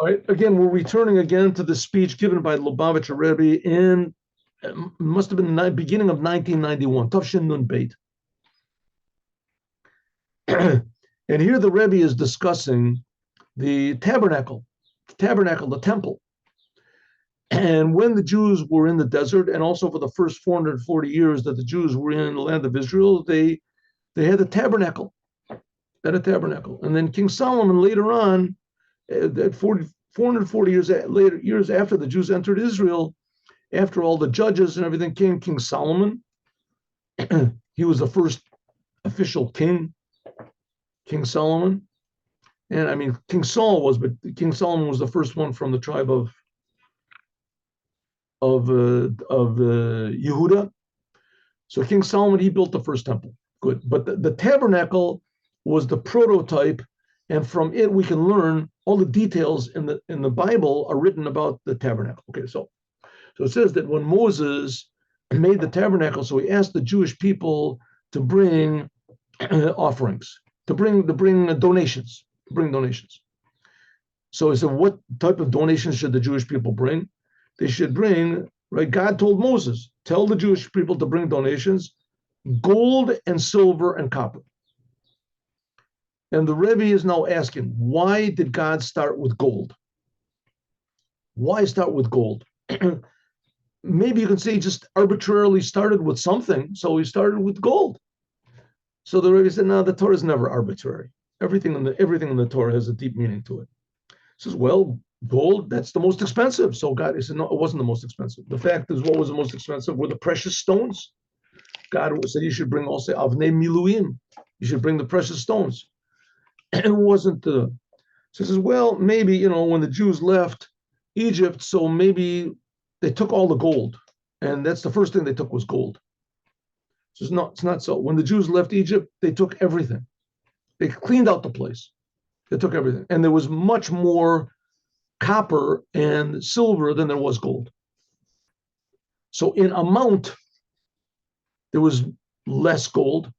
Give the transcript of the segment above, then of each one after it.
All right, again, we're returning again to the speech given by Lubavitcher Rebbe in, must have been the beginning of 1991, Tafshin Nun Beit. And here the Rebbe is discussing the tabernacle, the temple. And when the Jews were in the desert, and also for the first 440 years that the Jews were in the land of Israel, they had a tabernacle. And then King Solomon later on, at 440 years later, years after the Jews entered Israel, after all the judges and everything came, King Solomon. He was the first official king, King Solomon. And I mean, King Saul was, but King Solomon was the first one from the tribe of Yehuda. So King Solomon, he built the first temple. Good. But the tabernacle was the prototype, and from it we can learn all the details in the Bible are written about the tabernacle. Okay, so it says that when Moses made the tabernacle, so he asked the Jewish people to bring offerings, to bring donations. So he said, what type of donations should the Jewish people bring? They should bring, right? God told Moses, tell the Jewish people to bring donations, gold and silver and copper. And the Rebbe is now asking, why did God start with gold? Why start with gold? Maybe you can say he just arbitrarily started with something, so he started with gold. So the Rebbe said, no, the Torah is never arbitrary. Everything in the Torah has a deep meaning to it. He says, well, gold, that's the most expensive. So God, he said, no, it wasn't the most expensive. The fact is, what was the most expensive were the precious stones. God said you should bring also avnei miluim. You should bring the precious stones. And it wasn't the. So he says, well, maybe, when the Jews left Egypt, so maybe they took all the gold. And that's the first thing they took was gold. So it's not so. When the Jews left Egypt, they took everything. They cleaned out the place. They took everything. And there was much more copper and silver than there was gold. So in amount, there was less gold.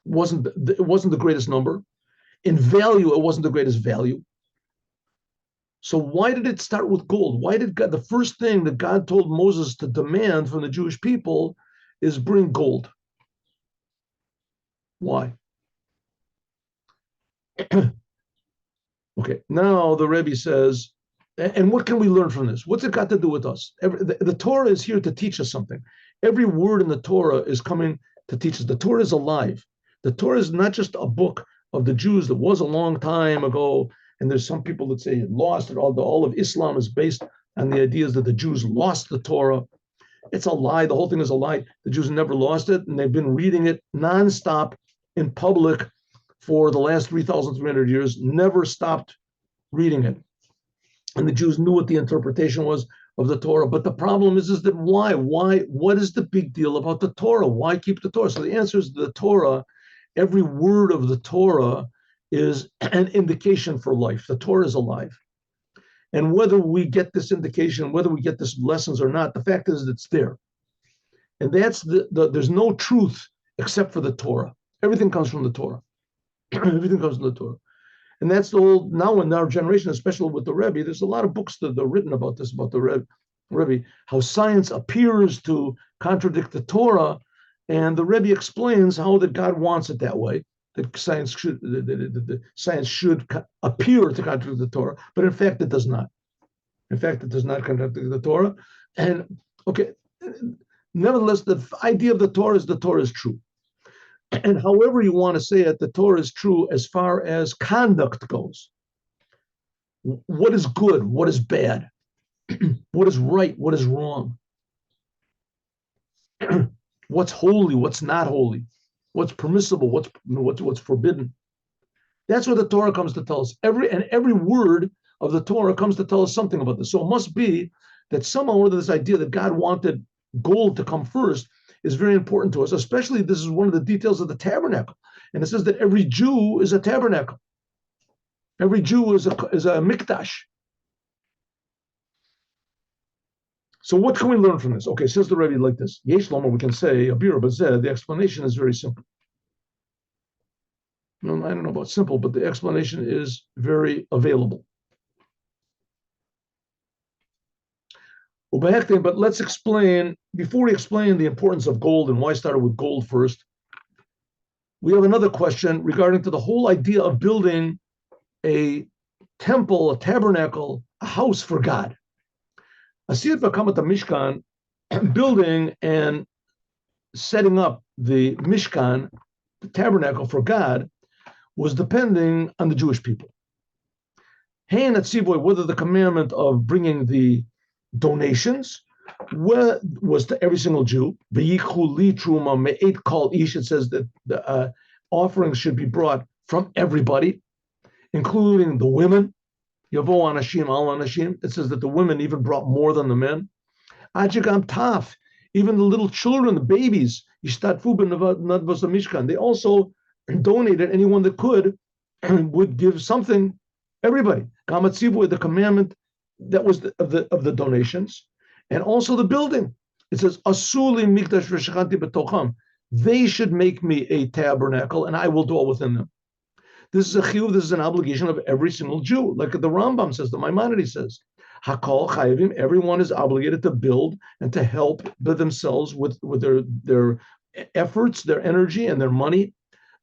It wasn't the greatest number. In value, it wasn't the greatest value. So why did it start with gold? Why did God, the first thing that God told Moses to demand from the Jewish people is bring gold? Why? Okay, now the Rebbe says, and what can we learn from this? What's it got to do with us? The Torah is here to teach us something. Every word in the Torah is coming to teach us. The Torah is alive. The Torah is not just a book of the Jews that was a long time ago, and there's some people that say it lost it. All of Islam is based on the ideas that the Jews lost the Torah. It's a lie. The whole thing is a lie. The Jews never lost it, and they've been reading it nonstop in public for the last 3,300 years, never stopped reading it. And the Jews knew what the interpretation was of the Torah. But the problem is that why? What is the big deal about the Torah? Why keep the Torah? So the answer is the Torah, every word of the Torah is an indication for life. The Torah is alive. And whether we get this indication, whether we get this lessons or not, the fact is it's there. And that's there's no truth except for the Torah. Everything comes from the Torah. Everything comes from the Torah. And that's the whole, now in our generation, especially with the Rebbe, there's a lot of books that are written about this, about the Rebbe, how science appears to contradict the Torah. And the Rebbe explains how that God wants it that way, that science should appear to contradict the Torah, but in fact, it does not. In fact, it does not contradict the Torah. And okay, nevertheless, the idea of the Torah is true. And however you want to say it, the Torah is true as far as conduct goes. What is good? What is bad? What is right? What is wrong? What's holy? What's not holy? What's permissible? What's forbidden? That's what the Torah comes to tell us. Every word of the Torah comes to tell us something about this. So it must be that somehow this idea that God wanted gold to come first is very important to us, especially this is one of the details of the tabernacle. And it says that every Jew is a tabernacle. Every Jew is a mikdash. So what can we learn from this? Okay, says the Rebbe like this. Yesh Loma, we can say, Abir Bazeh, the explanation is very simple. I don't know about simple, but the explanation is very available. But let's explain, before we explain the importance of gold and why I started with gold first, we have another question regarding to the whole idea of building a temple, a tabernacle, a house for God. Asiyat Vakamat Mishkan, building and setting up the Mishkan, the tabernacle for God, was depending on the Jewish people. Hein Atzivoy, whether the commandment of bringing the donations was to every single Jew. V'yichu li truma me'et kol ish. It says that the offerings should be brought from everybody, including the women. Yavo anashim al anashim. It says that the women even brought more than the men. Ajigam taf. Even the little children, the babies, yishtatfu b'nadvos mishkan. They also donated. Anyone that could would give something. Everybody. Kamatzivu, the commandment that was of the donations, and also the building. It says asuli mikdash v'shachanti b'tocham. They should make me a tabernacle, and I will dwell within them. This is a chiyuv. This is an obligation of every single Jew, like the Rambam says, the Maimonides says. Hakol chayivim. Everyone is obligated to build and to help themselves with their efforts, their energy, and their money.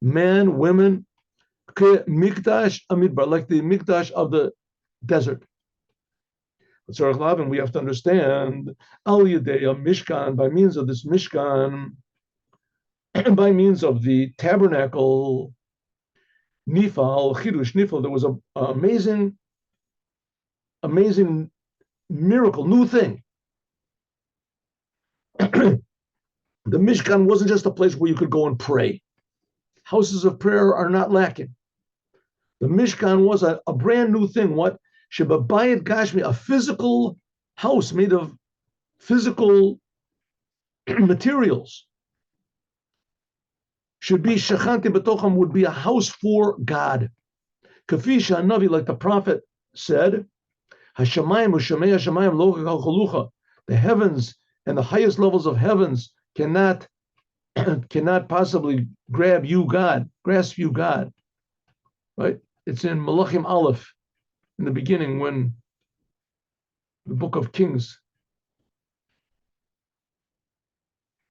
Men, women, mikdash amidbar, like the mikdash of the desert. And we have to understand Al Yadeya Mishkan, by means of this Mishkan, and by means of the tabernacle, Nifal, Chidush Nifal, there was an amazing miracle, new thing. The Mishkan wasn't just a place where you could go and pray. Houses of prayer are not lacking. The Mishkan was a brand new thing. What? Shebabayit Gashmi, a physical house made of physical materials. Should be Shachanti B'tocham, would be a house for God. Kafisha Navi, like the prophet said, Hashemayim Ushamei Hashemayim Lo Chalucha. The heavens and the highest levels of heavens cannot possibly grasp you, God. Right? It's in Malachim Aleph. In the beginning, when the book of Kings,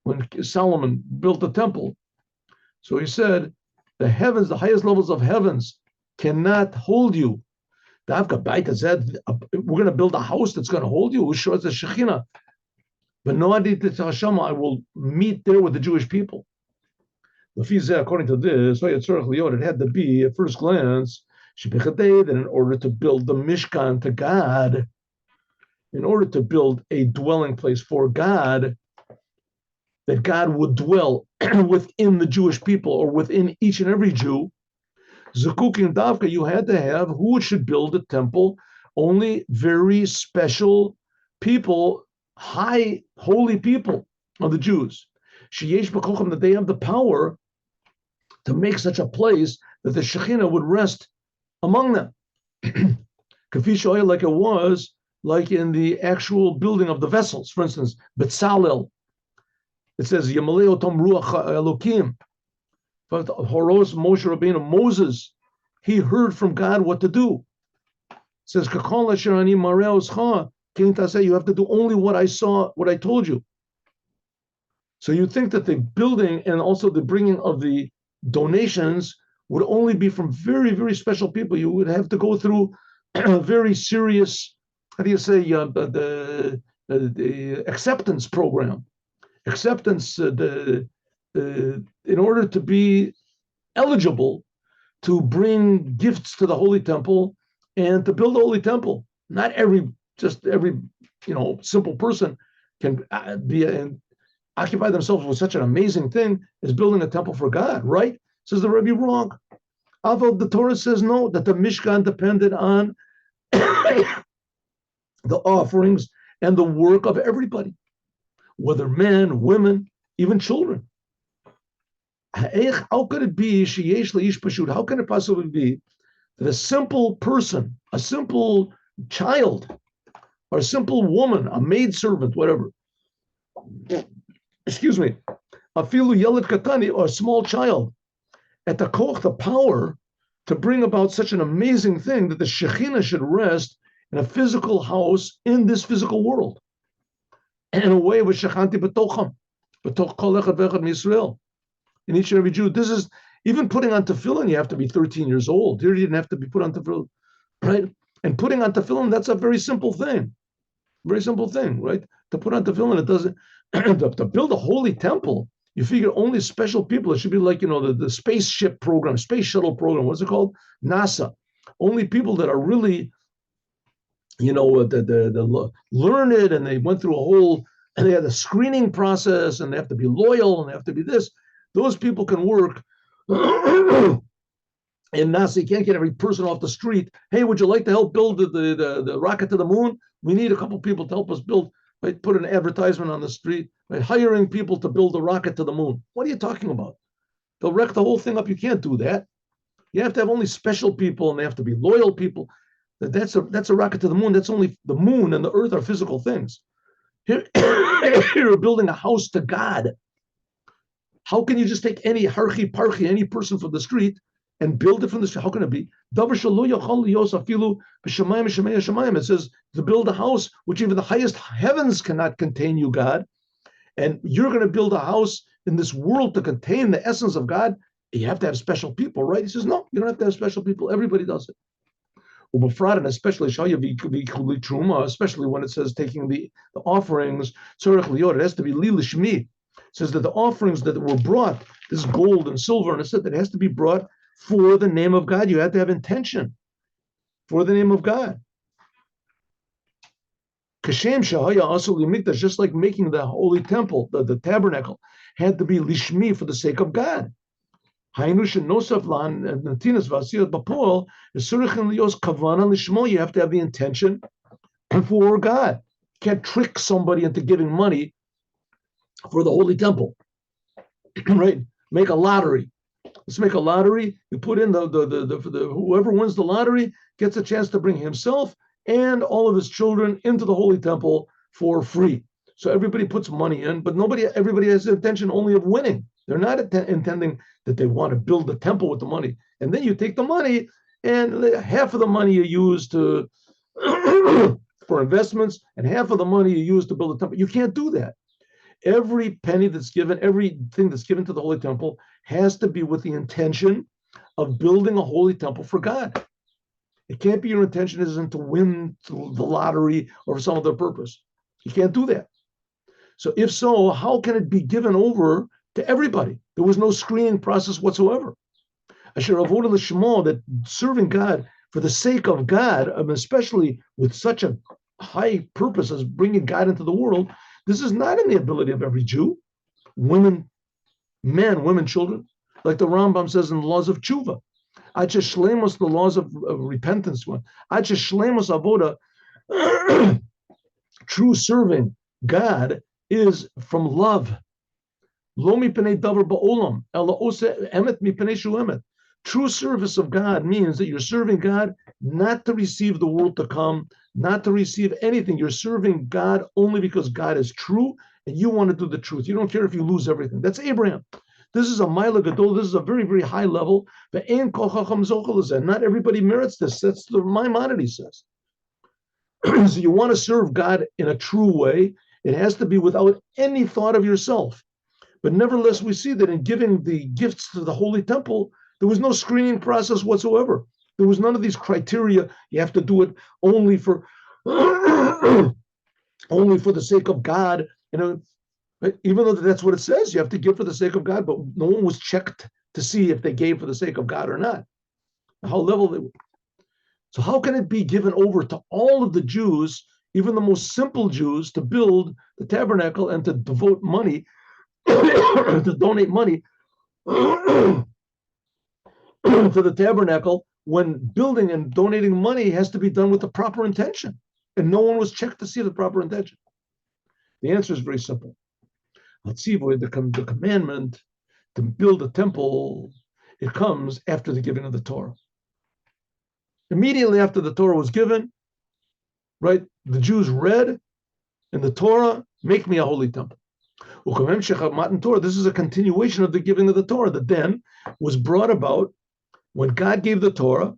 when Solomon built the temple, so he said, the heavens, the highest levels of heavens, cannot hold you. We're going to build a house that's going to hold you. It's a Shekhinah. I will meet there with the Jewish people. According to this, it had to be, at first glance, that in order to build the Mishkan to God, in order to build a dwelling place for God, that God would dwell within the Jewish people or within each and every Jew, Zukukin Davka, you had to have who should build a temple, only very special people, high, holy people of the Jews. Sheyesh B'Kocham, that they have the power to make such a place that the Shekhinah would rest among them. Kafisha, like it was, like in the actual building of the vessels. For instance, Betzalel, it says, Yamalei Otom Ruach Elokim. But Horos Moshe Rabbeinu, Moses, he heard from God what to do. It says, Kakon Lasherani Mareos Cha, you have to do only what I saw, what I told you. So you think that the building and also the bringing of the donations would only be from very, very special people. You would have to go through a very serious, how do you say, the acceptance program. Acceptance, in order to be eligible to bring gifts to the Holy Temple and to build the Holy Temple. Not every simple person can occupy themselves with such an amazing thing as building a temple for God, right? Says the Rebbe, wrong. Although the Torah says no, that the Mishkan depended on the offerings and the work of everybody, whether men, women, even children. How could it be, how can it possibly be that a simple person, a simple child, or a simple woman, a maidservant, whatever, excuse me, a filu yelet katani, or a small child, at the koch, the power to bring about such an amazing thing that the Shekhinah should rest in a physical house in this physical world. And in a way, with Shechanti b'tocham, b'toch kol echad v'echad m'Yisrael. In each and every Jew, this is, even putting on tefillin, you have to be 13 years old. Here you didn't have to be put on tefillin, right? And putting on tefillin, that's a very simple thing. Very simple thing, right? To put on tefillin, it doesn't, to build a holy temple, you figure only special people, it should be like, the spaceship program, space shuttle program, what's it called? NASA. Only people that are really, the learned, and they went through a whole, and they had a screening process, and they have to be loyal, and they have to be this. Those people can work in NASA. You can't get every person off the street. Hey, would you like to help build the rocket to the moon? We need a couple people to help us build. Right? Put an advertisement on the street, right? Hiring people to build a rocket to the moon. What are you talking about? They'll wreck the whole thing up. You can't do that. You have to have only special people, and they have to be loyal people. That's a rocket to the moon. That's only the moon and the earth are physical things. Here, you're building a house to God. How can you just take any harchi parchi, any person from the street, and build it from the street? How can it be? It says to build a house which even the highest heavens cannot contain you, God. And you're going to build a house in this world to contain the essence of God. You have to have special people, right? He says, no, you don't have to have special people. Everybody does it. And especially especially when it says taking the offerings, it has to be lilishmi. It says that the offerings that were brought, this gold and silver, and it said that it has to be brought for the name of God. You have to have intention for the name of God. Kashem shahaya also limikdash, just like making the holy temple, the tabernacle, had to be lishmi, for the sake of God. You have to have the intention for God. You can't trick somebody into giving money for the holy temple, right? Make a lottery. Let's make a lottery. You put in the whoever wins the lottery gets a chance to bring himself and all of his children into the holy temple for free. So everybody puts money in, but everybody has the intention only of winning. They're not intending that they want to build the temple with the money. And then you take the money, and half of the money you use to for investments, and half of the money you use to build a temple. You can't do that. Every penny that's given, everything that's given to the holy temple has to be with the intention of building a holy temple for God. It can't be your intention isn't to win the lottery or for some other purpose. You can't do that. So if so, how can it be given over to everybody? There was no screening process whatsoever. Asher avodah l'shmo, that serving God for the sake of God, especially with such a high purpose as bringing God into the world, this is not in the ability of every Jew. Women, men, women, children, like the Rambam says in the laws of tshuva. Acha shlemos, the laws of repentance. Acha shlemos avoda, true serving God is from love. Lo mipnei davar ba'olam, ela ose emet mipnei shu emet. True service of God means that you're serving God not to receive the world to come, not to receive anything. You're serving God only because God is true and you want to do the truth. You don't care if you lose everything. That's Abraham. This is a Maila Gadol. This is a very, very high level. Not everybody merits this. That's the Maimonides says. So you want to serve God in a true way. It has to be without any thought of yourself. But nevertheless, we see that in giving the gifts to the Holy Temple, there was no screening process whatsoever. There was none of these criteria. You have to do it only for only for the sake of God. Even though that's what it says, you have to give for the sake of God, but no one was checked to see if they gave for the sake of God or not. How level they were. So how can it be given over to all of the Jews, even the most simple Jews, to build the tabernacle and to devote money, to donate money to the tabernacle, when building and donating money has to be done with the proper intention, and no one was checked to see the proper intention? The answer is very simple. The commandment to build a temple, it comes after the giving of the Torah. Immediately after the Torah was given, right, the Jews read in the Torah, make me a holy temple. This is a continuation of the giving of the Torah that then was brought about when God gave the Torah.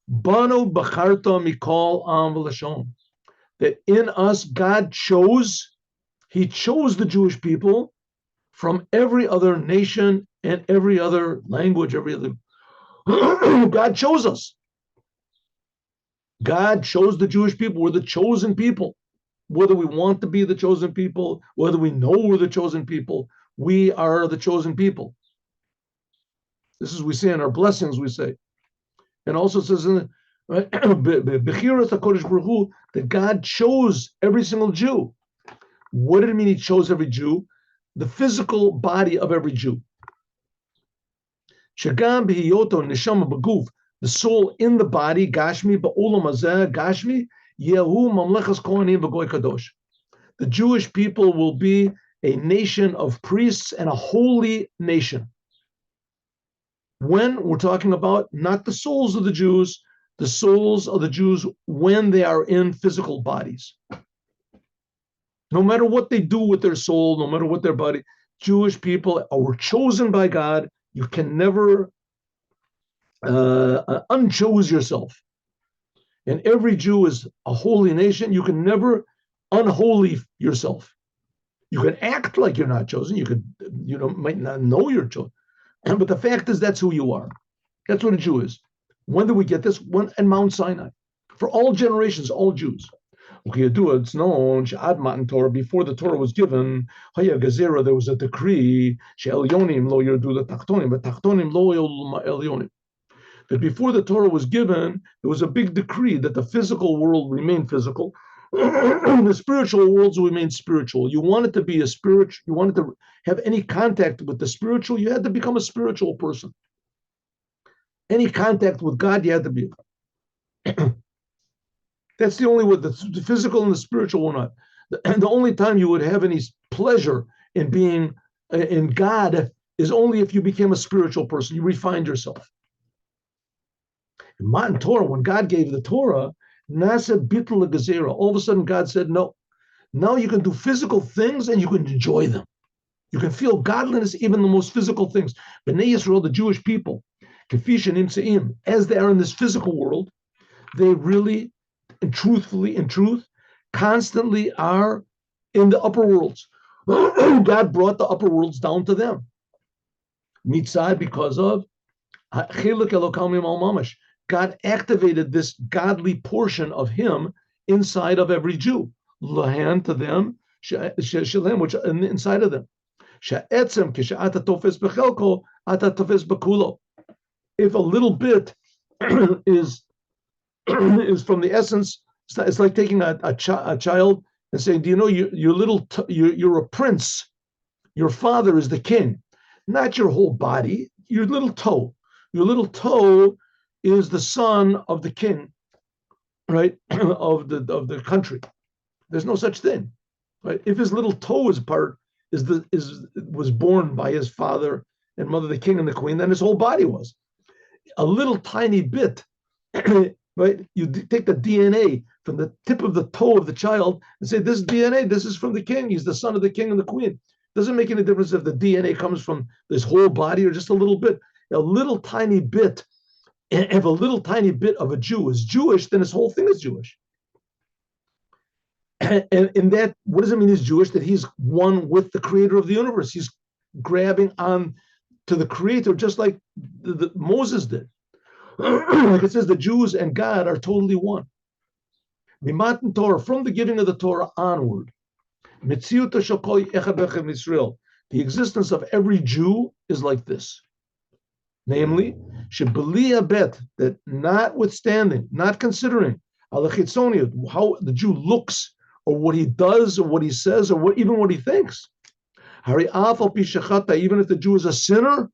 Banu bacharta mikol am v'lashon. That in us God chose, He chose the Jewish people from every other nation and every other language, every other. God chose us. God chose the Jewish people. We're the chosen people. Whether we want to be the chosen people, whether we know we're the chosen people, we are the chosen people. This is we say in our blessings, we say. And also it says in that God chose every single Jew. What did it mean He chose every Jew? The physical body of every Jew. Shagam b'hiyoto neshama b'guf, the soul in the body, gashmi ba'olam hazeh, gashmi, yehu mamlechas kohanim v'goy kadosh. The Jewish people will be a nation of priests and a holy nation. When we're talking about not the souls of the Jews, the souls of the Jews when they are in physical bodies. No matter what they do with their soul, no matter what their body, Jewish people were chosen by God. You can never unchoose yourself. And every Jew is a holy nation. You can never unholy yourself. You can act like you're not chosen. Might not know you're chosen. But the fact is that's who you are. That's what a Jew is. When do we get this? When at Mount Sinai. For all generations, all Jews. It's known, Torah, before the Torah was given, there was a decree, that before the Torah was given, there was a big decree that the physical world remained physical, the spiritual worlds remained spiritual. You wanted to be a spiritual, you wanted to have any contact with the spiritual, you had to become a spiritual person. Any contact with God, you had to be. That's the only way, the physical and the spiritual were not. And the only time you would have any pleasure in being in God is only if you became a spiritual person. You refined yourself. In Matan Torah, when God gave the Torah, Nasa bittul gezerah, all of a sudden God said, no, now you can do physical things and you can enjoy them. You can feel godliness, even the most physical things. Bnei Yisrael, the Jewish people, as they are in this physical world, they really, and truthfully, in truth, constantly are in the upper worlds. God brought the upper worlds down to them. Mitzad, because of God activated this godly portion of Him inside of every Jew. Lahan to them, which inside of them. If a little bit is from the essence, it's like taking a child and saying, do you know you're a prince, your father is the king, not your whole body, your little toe. Your little toe is the son of the king, right? of the country. There's no such thing, right? If his little toe is was born by his father and mother, the king and the queen, then his whole body was. A little tiny bit, right? You take the DNA from the tip of the toe of the child and say, this DNA, this is from the king. He's the son of the king and the queen. Doesn't make any difference if the DNA comes from this whole body or just a little bit. A little tiny bit, if a little tiny bit of a Jew is Jewish, then his whole thing is Jewish. And in that, what does it mean he's Jewish? That he's one with the creator of the universe. He's grabbing on to the creator, just like Moses did. Like it says, the Jews and God are totally one. Mimatan Torah, from the giving of the Torah onward, the existence of every Jew is like this. Namely, that notwithstanding, not considering how the Jew looks, or what he does, or what he says, or even what he thinks. Even if the Jew is a sinner,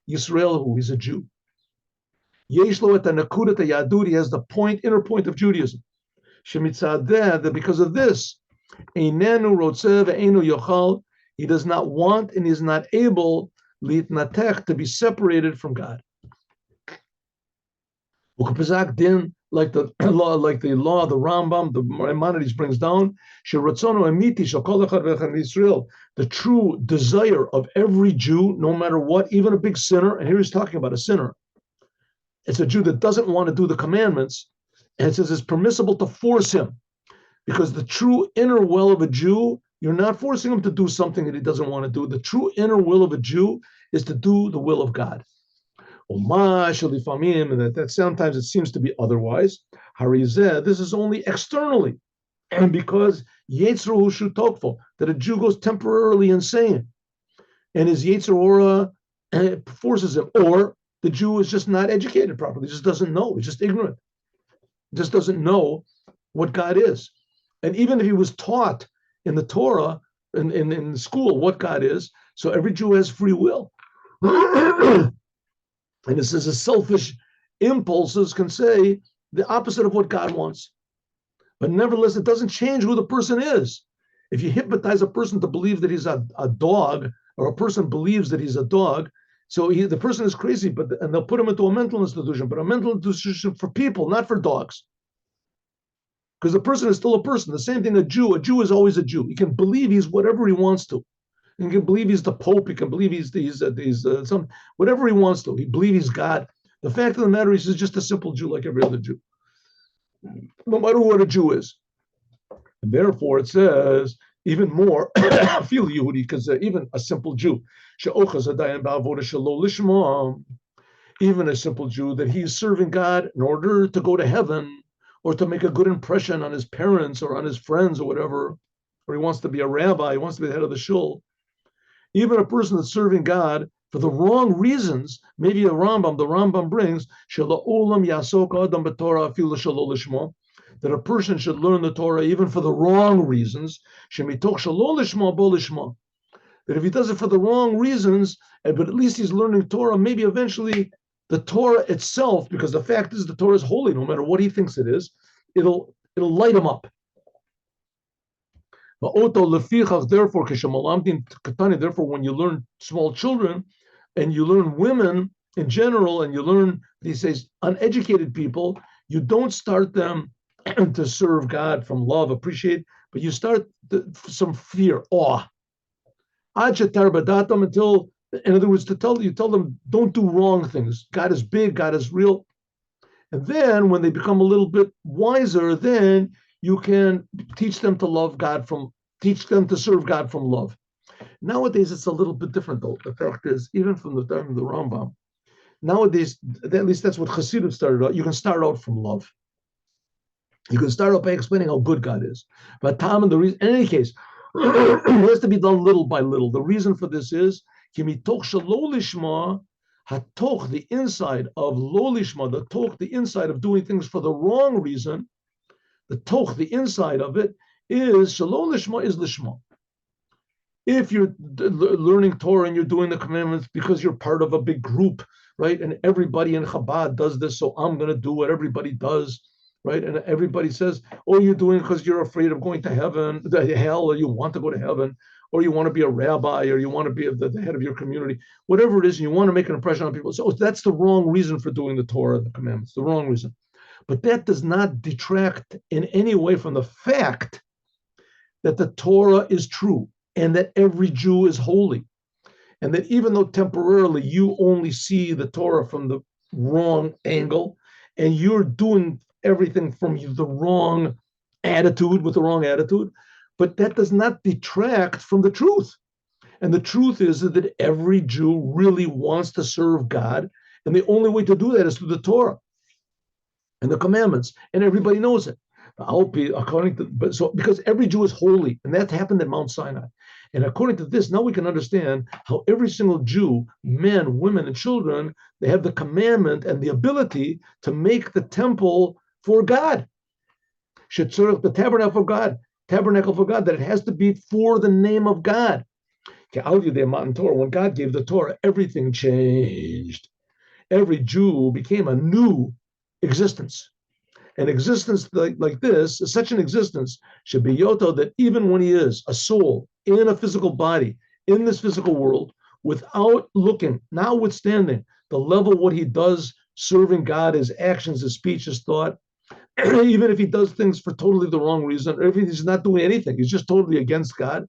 Yisrael, who is a Jew. He has the inner point of Judaism. That because of this, he does not want and is not able to be separated from God. like the law, of the Rambam, the Maimonides brings down, the true desire of every Jew, no matter what, even a big sinner, and here he's talking about a sinner. It's a Jew that doesn't want to do the commandments, and it says it's permissible to force him, because the true inner will of a Jew, you're not forcing him to do something that he doesn't want to do. The true inner will of a Jew is to do the will of God. And that sometimes it seems to be otherwise. Harizeh, this is only externally. And because Yetzro Hushu Tokfo, that a Jew goes temporarily insane, and his Yetzer Hora forces him, or the Jew is just not educated properly, just doesn't know, he's just ignorant, just doesn't know what God is. And even if he was taught in the Torah, in school, what God is, so every Jew has free will. And it says his selfish impulses can say the opposite of what God wants. But nevertheless, it doesn't change who the person is. If you hypnotize a person to believe that he's a dog, or a person believes that he's a dog, so the person is crazy, and they'll put him into a mental institution, but a mental institution for people, not for dogs. Because the person is still a person. The same thing, a Jew is always a Jew. He can believe he's whatever he wants to. He can believe he's the Pope. He can believe he's some whatever he wants to. He believes he's God. The fact of the matter is, he's just a simple Jew like every other Jew, no matter what a Jew is. And therefore, it says even more, feel Yehudi, because even a simple Jew, even a simple Jew, that he's serving God in order to go to heaven, or to make a good impression on his parents or on his friends or whatever, or he wants to be a rabbi, he wants to be the head of the shul. Even a person that's serving God for the wrong reasons, maybe the Rambam brings, that a person should learn the Torah even for the wrong reasons, that if he does it for the wrong reasons, but at least he's learning Torah, maybe eventually the Torah itself, because the fact is the Torah is holy, no matter what he thinks it is, it'll light him up. Therefore, when you learn small children, and you learn women in general, and you learn, he says, uneducated people, you don't start them to serve God from love, appreciate, but you start some fear, awe. Until, in other words, you tell them, don't do wrong things. God is big, God is real. And then when they become a little bit wiser, then you can teach them to love God teach them to serve God from love. Nowadays, it's a little bit different, though. The fact is, even from the time of the Rambam, nowadays, at least that's what Chassidut started out. You can start out from love. You can start out by explaining how good God is. But Tom, and the reason, in any case, it has to be done little by little. The reason for this is, Kimitoch shelo lishma, hatoch, the inside of lo lishma, the toch, the inside of doing things for the wrong reason, the toch, the inside of it, is shelo lishma, is lishma. If you're learning Torah and you're doing the commandments because you're part of a big group, right? And everybody in Chabad does this, so I'm going to do what everybody does, right? And everybody says, oh, you're doing it because you're afraid of going to heaven, hell, or you want to go to heaven, or you want to be a rabbi, or you want to be the head of your community, whatever it is, and you want to make an impression on people. So that's the wrong reason for doing the Torah, the commandments, the wrong reason. But that does not detract in any way from the fact that the Torah is true, and that every Jew is holy, and that even though temporarily you only see the Torah from the wrong angle, and you're doing everything from the wrong attitude, with the wrong attitude, but that does not detract from the truth. And the truth is that every Jew really wants to serve God, and the only way to do that is through the Torah and the commandments, and everybody knows it. Because every Jew is holy, and that happened at Mount Sinai. And according to this, now we can understand how every single Jew, men, women, and children, they have the commandment and the ability to make the temple for God. The tabernacle for God, that it has to be for the name of God. When God gave the Torah, everything changed. Every Jew became a new existence. An existence like this, such an existence, should be yoto, that even when he is a soul in a physical body, in this physical world, without looking, notwithstanding the level of what he does, serving God, his actions, his speech, his thought, even if he does things for totally the wrong reason, or if he's not doing anything, he's just totally against God.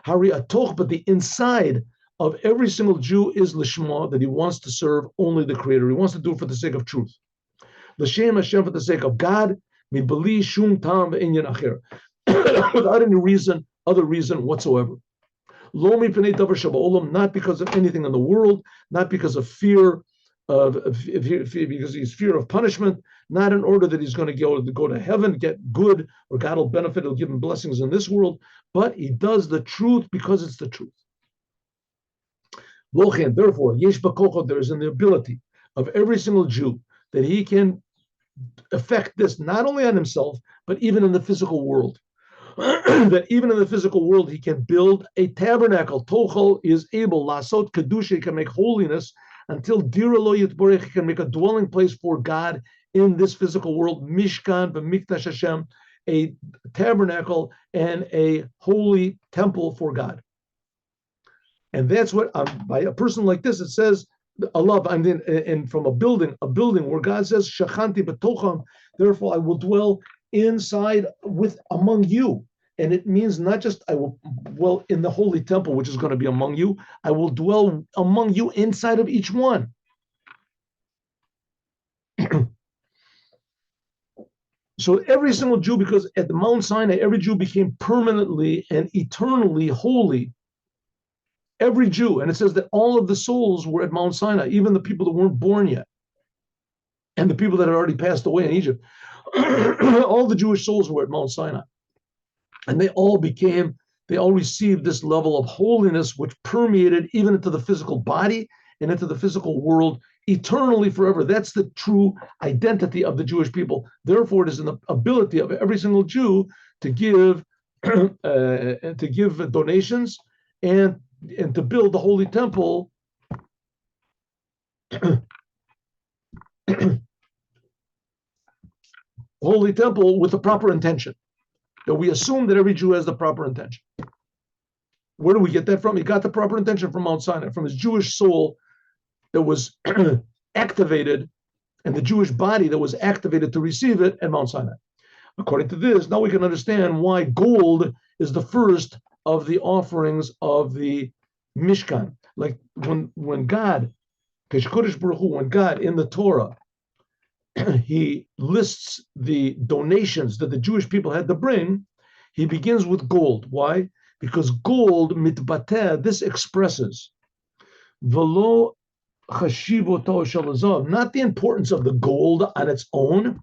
Hari atoch, but the inside of every single Jew is lishma, that he wants to serve only the Creator. He wants to do it for the sake of truth. L'shem Hashem, for the sake of God, mibali shum tam v'inyan acher, without any reason, other reason whatsoever. Lo mipnei davar shabaolam, not because of anything in the world, not because of fear, because he's fear of punishment, not in order that he's going to go to heaven, get good, or God will benefit, he'll give him blessings in this world, but he does the truth because it's the truth. Therefore, yesh b'kocho, there is in the ability of every single Jew that he can affect this not only on himself, but even in the physical world. That even in the physical world, he can build a tabernacle. Tochel is able, lasot kedusha, he can make holiness, until dira lo yitborech, he can make a dwelling place for God in this physical world. Mishkan v'mikdash Hashem, a tabernacle and a holy temple for God. And that's what, by a person like this, it says, Allah, and from a building where God says, Shachanti b'tocham, therefore I will dwell inside among you. And it means not just I will dwell in the holy temple, which is going to be among you, I will dwell among you inside of each one. So every single Jew, because at the Mount Sinai, every Jew became permanently and eternally holy. Every Jew, and it says that all of the souls were at Mount Sinai, even the people that weren't born yet, and the people that had already passed away in Egypt. All the Jewish souls were at Mount Sinai. And they all received this level of holiness, which permeated even into the physical body and into the physical world eternally forever. That's the true identity of the Jewish people. Therefore, it is in the ability of every single Jew to give donations and to build the holy temple. Holy temple with the proper intention. That we assume that every Jew has the proper intention. Where do we get that from? He got the proper intention from Mount Sinai, from his Jewish soul that was activated, and the Jewish body that was activated to receive it at Mount Sinai. According to this, now we can understand why gold is the first of the offerings of the Mishkan. Like when God, when God in the Torah, he lists the donations that the Jewish people had to bring, he begins with gold. Why? Because gold, mitbateh, this expresses velo chashivoto shalazav, not the importance of the gold on its own,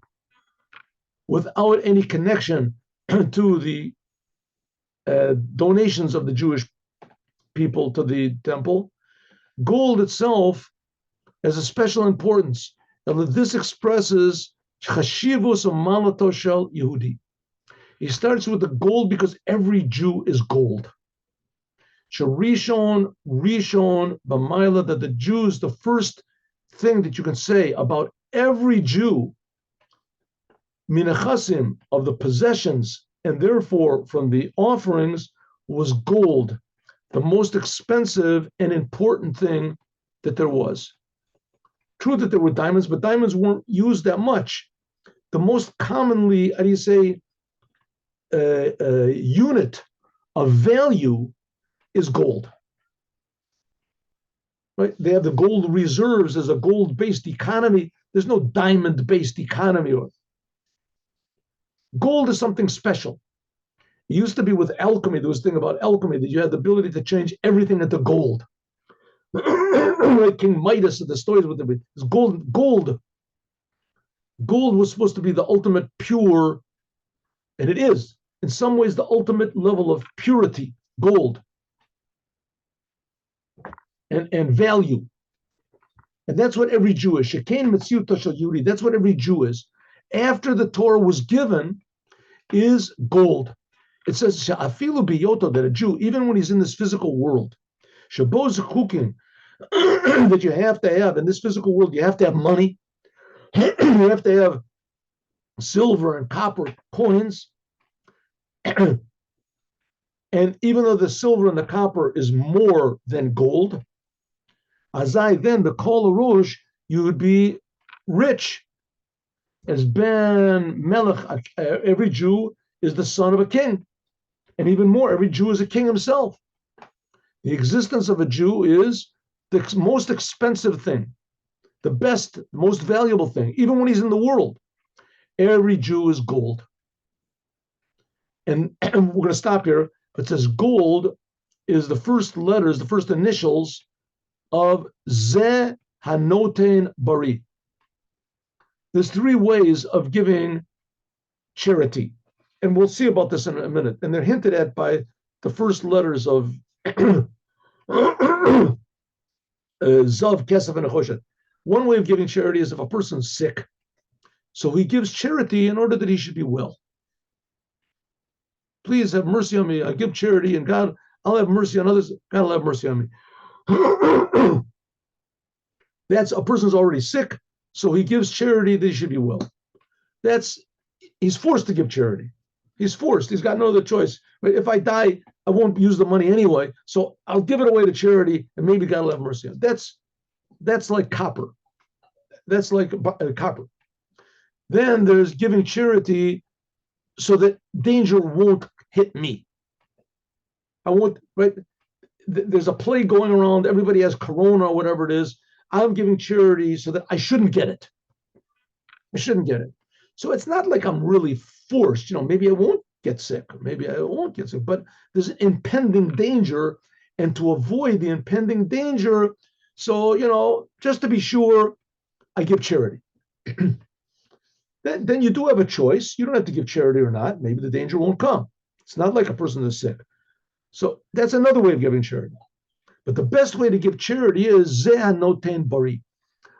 without any connection to the donations of the Jewish people to the temple. Gold itself has a special importance. This expresses chashivus amalato shel Yehudi. He starts with the gold because every Jew is gold. Rishon b'mayla, that the Jews, the first thing that you can say about every Jew, minachasim, of the possessions, and therefore from the offerings, was gold, the most expensive and important thing that there was. True that there were diamonds, but diamonds weren't used that much. The most commonly, unit of value is gold. Right? They have the gold reserves as a gold-based economy. There's no diamond-based economy. Gold is something special. It used to be with alchemy. There was a thing about alchemy that you had the ability to change everything into gold. King Midas, the stories with it, is gold. Gold was supposed to be the ultimate pure, and it is in some ways the ultimate level of purity. Gold and value, and that's what every Jew is. That's what every Jew is. After the Torah was given, is gold. It says sha'afilu biyoto, that a Jew, even when he's in this physical world, shaboz chukim, that you have to have in this physical world, you have to have money, you have to have silver and copper coins, and even though the silver and the copper is more than gold, azai, then the kol arush, you would be rich. as Ben Melech, every Jew is the son of a king. And even more, every Jew is a king himself. The existence of a Jew is the most expensive thing, the best, most valuable thing, even when he's in the world. Every Jew is gold. And we're going to stop here. It says gold is the first letters, the first initials of Ze Hanoten Bari. There's three ways of giving charity. And we'll see about this in a minute. And they're hinted at by the first letters of Zav, Kesef, and Achoshet. One way of giving charity is if a person's sick. So he gives charity in order that he should be well. Please have mercy on me. I give charity, and God, I'll have mercy on others. God will have mercy on me. That's a person's already sick, so he gives charity that he should be well. He's forced to give charity. He's forced. He's got no other choice. But if I die, I won't use the money anyway, so I'll give it away to charity, and maybe God will have mercy on it. That's like copper. That's like copper. Then there's giving charity so that danger won't hit me. I won't, right? There's a plague going around. Everybody has corona or whatever it is. I'm giving charity so that I shouldn't get it. I shouldn't get it. So it's not like I'm really forced. Maybe I won't get sick, or maybe I won't get sick, but there's impending danger. And to avoid the impending danger, so, just to be sure, I give charity. Then you do have a choice. You don't have to give charity or not. Maybe the danger won't come. It's not like a person that's sick. So that's another way of giving charity. But the best way to give charity is Zeh Noten Bari.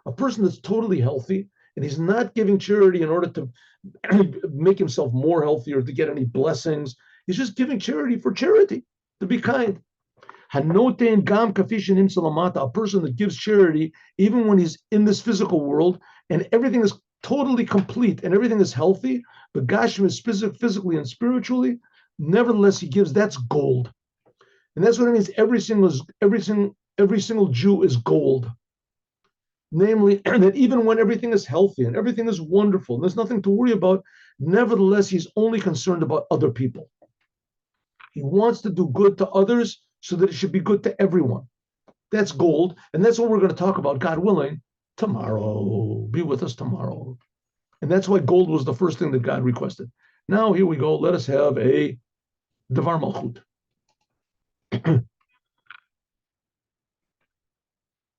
A person that's totally healthy, and he's not giving charity in order to make himself more healthy or to get any blessings. He's just giving charity for charity, to be kind. Hanoten Gam Kafishin Im Salamata, a person that gives charity even when he's in this physical world and everything is totally complete and everything is healthy, but Gashim is physically and spiritually, nevertheless he gives. That's gold. And that's what it means. Every single Jew is gold. Namely, that even when everything is healthy and everything is wonderful, and there's nothing to worry about, nevertheless, he's only concerned about other people. He wants to do good to others so that it should be good to everyone. That's gold. And that's what we're going to talk about, God willing, tomorrow. Be with us tomorrow. And that's why gold was the first thing that God requested. Now, here we go. Let us have a Dvar Malchut.